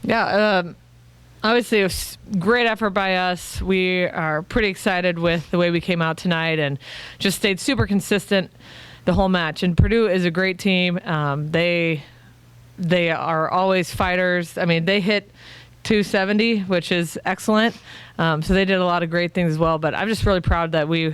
Yeah, obviously it was great effort by us. We are pretty excited with the way we came out tonight and just stayed super consistent the whole match. And Purdue is a great team. They are always fighters. I mean, they hit 270, which is excellent. So they did a lot of great things as well. But I'm just really proud that we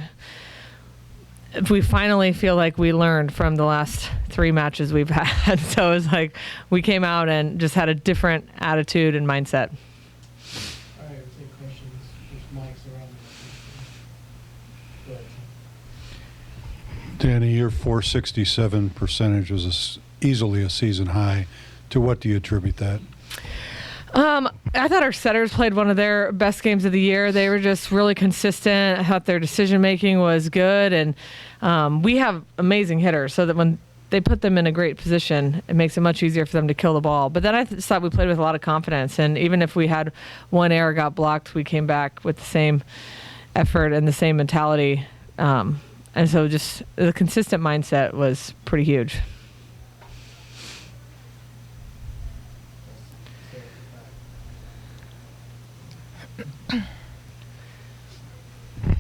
finally feel like we learned from the last 3 matches we've had. So it was like we came out and just had a different attitude and mindset. All right, we'll take questions. There's mics around. Go ahead. Dani, your .467 percentage was easily a season high. To what do you attribute that? I thought our setters played one of their best games of the year. They were just really consistent. I thought their decision-making was good. And we have amazing hitters, so that when they put them in a great position, it makes it much easier for them to kill the ball. But then I just thought we played with a lot of confidence. And even if we had one error got blocked, we came back with the same effort and the same mentality. And so just the consistent mindset was pretty huge.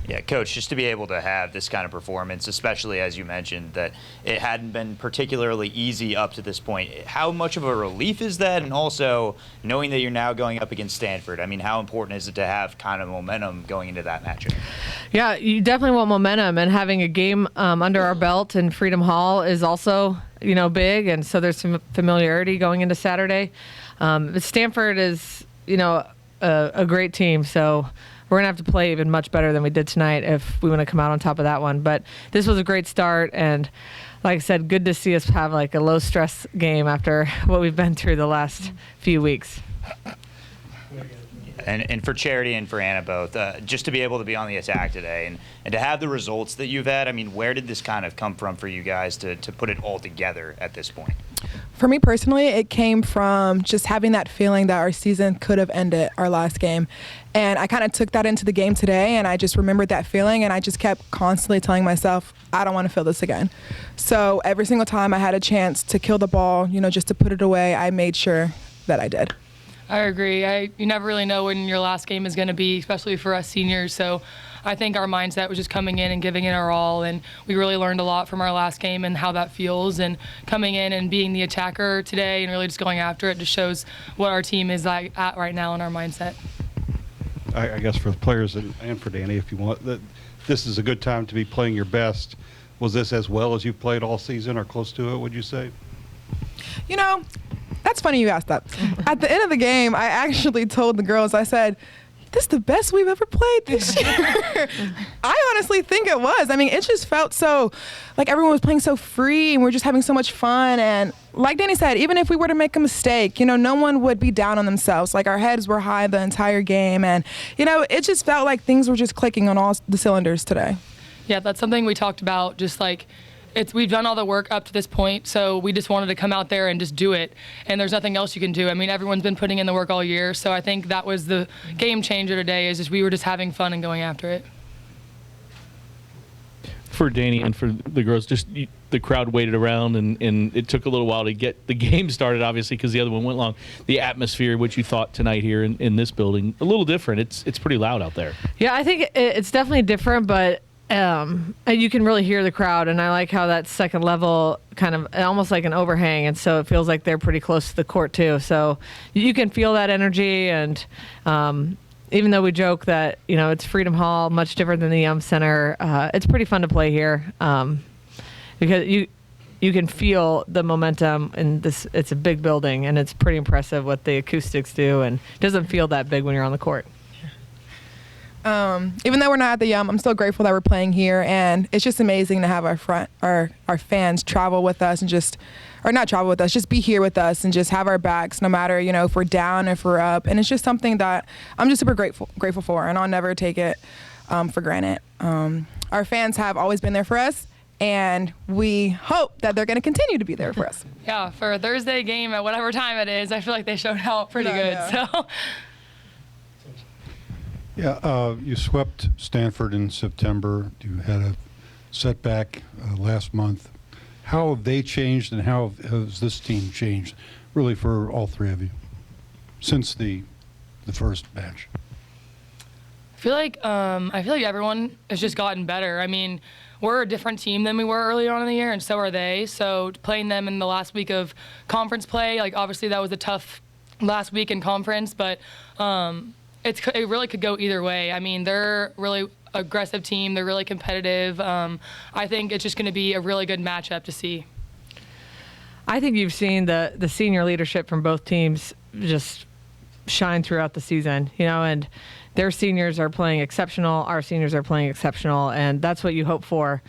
Yeah, Coach, just to be able to have this kind of performance, especially as you mentioned that it hadn't been particularly easy up to this point, how much of a relief is that? And also knowing that you're now going up against Stanford, I mean, how important is it to have kind of momentum going into that matchup? Yeah, you definitely want momentum, and having a game under our belt in Freedom Hall is also, big, and so there's some familiarity going into Saturday. Stanford is, a great team, so we're going to have to play even much better than we did tonight if we want to come out on top of that one. But this was a great start, and like I said, good to see us have like a low-stress game after what we've been through the last few weeks. And for Charity and for Anna both, just to be able to be on the attack today and to have the results that you've had, I mean, where did this kind of come from for you guys to put it all together at this point? For me personally, it came from just having that feeling that our season could have ended our last game. And I kind of took that into the game today, and I just remembered that feeling, and I just kept constantly telling myself, I don't want to feel this again. So every single time I had a chance to kill the ball, just to put it away, I made sure that I did. I agree. You never really know when your last game is going to be, especially for us seniors. So I think our mindset was just coming in and giving it our all, and we really learned a lot from our last game and how that feels. And coming in and being the attacker today and really just going after it just shows what our team is like at right now in our mindset. I guess for the players and for Dani, if you want, that this is a good time to be playing your best. Was this as well as you've played all season or close to it, would you say? That's funny you asked that. At the end of the game, I actually told the girls, I said, this is the best we've ever played this year. I honestly think it was. I mean, it just felt so, like everyone was playing so free and we're just having so much fun. And like Dani said, even if we were to make a mistake, no one would be down on themselves. Like our heads were high the entire game. And, it just felt like things were just clicking on all the cylinders today. Yeah, that's something we talked about, just like, we've done all the work up to this point, so we just wanted to come out there and just do it. And there's nothing else you can do. I mean, everyone's been putting in the work all year, so I think that was the game changer today, is just we were just having fun and going after it. For Dani and for the girls, just the crowd waited around, and it took a little while to get the game started, obviously, because the other one went long. The atmosphere, what you thought tonight here in this building, a little different. It's pretty loud out there. Yeah, I think it's definitely different, but you can really hear the crowd, and I like how that second level kind of almost like an overhang, and so it feels like they're pretty close to the court too. So you can feel that energy, and even though we joke that it's Freedom Hall, much different than the Yum Center, it's pretty fun to play here because you can feel the momentum in this. It's a big building, and it's pretty impressive what the acoustics do, and it doesn't feel that big when you're on the court. Even though we're not at the Yum, I'm still grateful that we're playing here, and it's just amazing to have our fans travel with us and just be here with us and just have our backs no matter, if we're down, if we're up. And it's just something that I'm just super grateful for, and I'll never take it for granted. Our fans have always been there for us, and we hope that they're going to continue to be there for us. Yeah, for a Thursday game at whatever time it is, I feel like they showed out pretty good. Yeah. So. Yeah, you swept Stanford in September. You had a setback last month. How have they changed, and how has this team changed, really, for all three of you? since the first match? I feel like everyone has just gotten better. I mean, we're a different team than we were earlier on in the year, and so are they. So playing them in the last week of conference play, like obviously that was a tough last week in conference, but it really could go either way. I mean, they're really aggressive team. They're really competitive. I think it's just going to be a really good matchup to see. I think you've seen the senior leadership from both teams just shine throughout the season, and their seniors are playing exceptional. Our seniors are playing exceptional, and that's what you hope for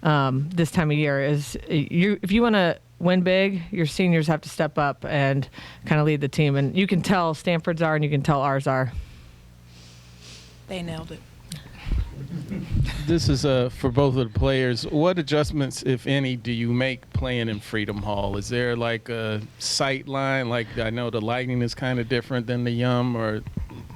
this time of year. Is if you want to win big, your seniors have to step up and kind of lead the team, and you can tell Stanford's are, and you can tell ours are. They nailed it. This is for both of the players. What adjustments, if any, do you make playing in Freedom Hall? Is there like a sight line? Like I know the lighting is kind of different than the Yum, or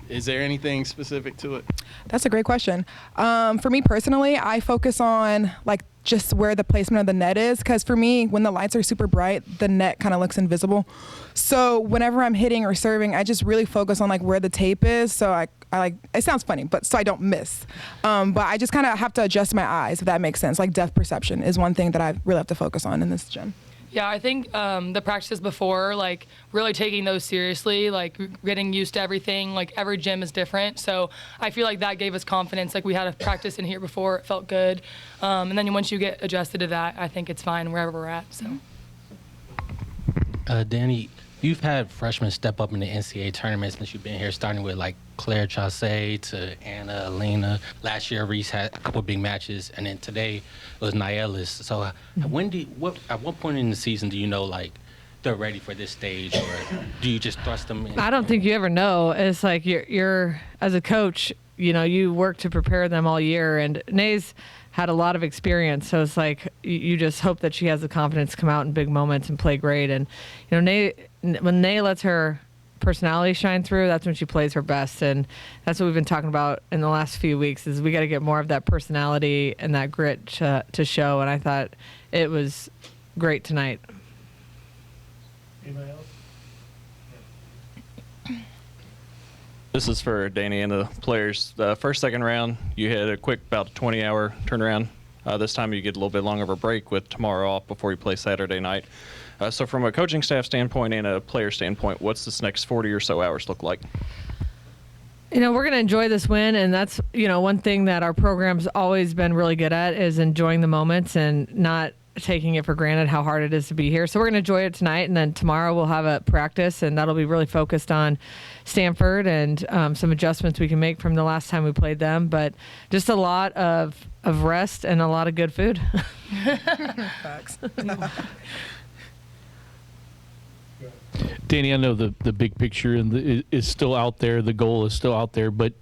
is there anything specific to it? That's a great question. For me personally, I focus on like just where the placement of the net is, because for me, when the lights are super bright, the net kind of looks invisible. So whenever I'm hitting or serving, I just really focus on like where the tape is. So I like, it sounds funny, but so I don't miss. But I just kind of have to adjust my eyes, if that makes sense. Like depth perception is one thing that I really have to focus on in this gym. Yeah, I think the practices before, like really taking those seriously, like getting used to everything, like every gym is different. So I feel like that gave us confidence. Like we had a practice in here before, it felt good. And then once you get adjusted to that, I think it's fine wherever we're at. So. Dani, you've had freshmen step up in the NCAA tournament since you've been here, starting with like Claire Chaussee to Anna, Alina. Last year, Reese had a couple big matches, and then today it was Nielis. So at what point in the season do you know like they're ready for this stage, or do you just thrust them in? I don't think you ever know. It's like you're as a coach, you work to prepare them all year, and Nae's had a lot of experience, so it's like you just hope that she has the confidence to come out in big moments and play great. And when Nae lets her personality shine through, that's when she plays her best, and that's what we've been talking about in the last few weeks. Is we got to get more of that personality and that grit to show. And I thought it was great tonight. Anybody else? This is for Dani and the players. The second round, you had a quick about 20-hour turnaround. This time you get a little bit longer of a break with tomorrow off before you play Saturday night. So from a coaching staff standpoint and a player standpoint, what's this next 40 or so hours look like? We're going to enjoy this win, and that's, one thing that our program's always been really good at is enjoying the moments and not taking it for granted how hard it is to be here. So we're going to enjoy it tonight, and then tomorrow we'll have a practice, and that'll be really focused on Stanford and some adjustments we can make from the last time we played them. But just a lot of rest and a lot of good food. Facts. Dani, I know the big picture is still out there. The goal is still out there, but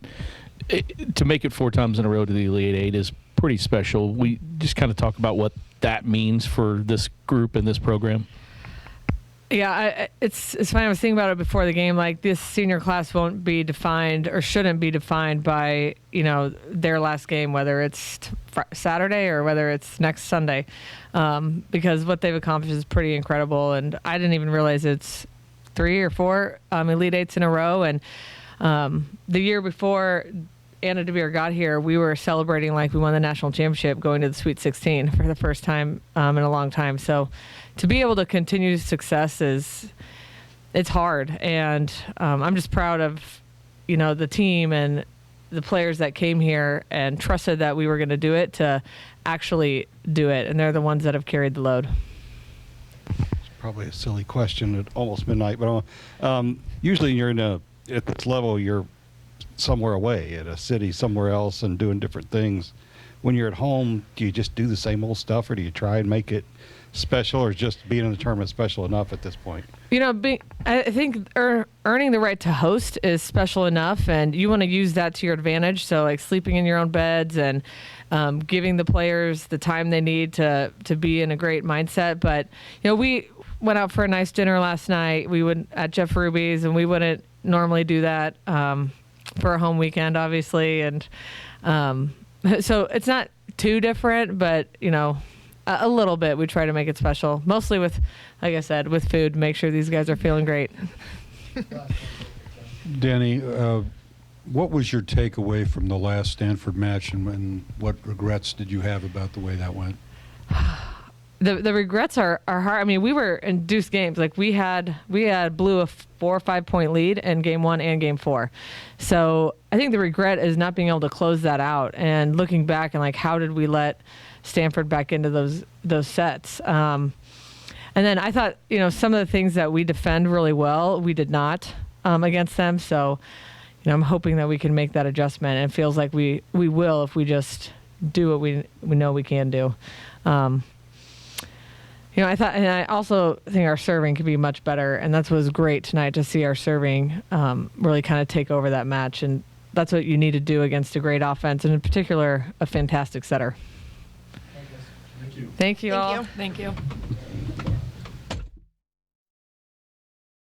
to make it 4 times in a row to the Elite Eight is pretty special. We just kind of talk about what that means for this group and this program. Yeah, it's funny. I was thinking about it before the game. Like, this senior class won't be defined or shouldn't be defined by, their last game, whether it's Saturday or whether it's next Sunday, because what they've accomplished is pretty incredible. And I didn't even realize it's 3 or 4 Elite Eights in a row. And the year before Anna DeVere got here, we were celebrating like we won the national championship, going to the Sweet 16 for the first time in a long time. So to be able to continue success it's hard. And I'm just proud of, the team and the players that came here and trusted that we were going to do it to actually do it. And they're the ones that have carried the load. It's probably a silly question at almost midnight, but usually you're at this level, you're somewhere away at a city somewhere else and doing different things. When you're at home, do you just do the same old stuff, or do you try and make it special, or just being in the tournament special enough at this point? I think earning the right to host is special enough, and you want to use that to your advantage. So like sleeping in your own beds and giving the players the time they need to be in a great mindset. But we went out for a nice dinner last night. We went at Jeff Ruby's, and we wouldn't normally do that for a home weekend, obviously. And so it's not too different, but a little bit. We try to make it special, mostly with, like I said, with food. Make sure these guys are feeling great. Danny, what was your takeaway from the last Stanford match, and what regrets did you have about the way that went? The regrets are hard. I mean, we were in deuce games. Like we had blew a 4 or 5 point lead in game 1 and game 4. So I think the regret is not being able to close that out and looking back and like, how did we let Stanford back into those sets? And then I thought, some of the things that we defend really well, we did not against them. So, I'm hoping that we can make that adjustment. And it feels like we will if we just do what we know we can do. I also think our serving could be much better, and that's what was great tonight to see our serving really kind of take over that match, and that's what you need to do against a great offense, and in particular, a fantastic setter. Thank you. Thank you all. Thank you.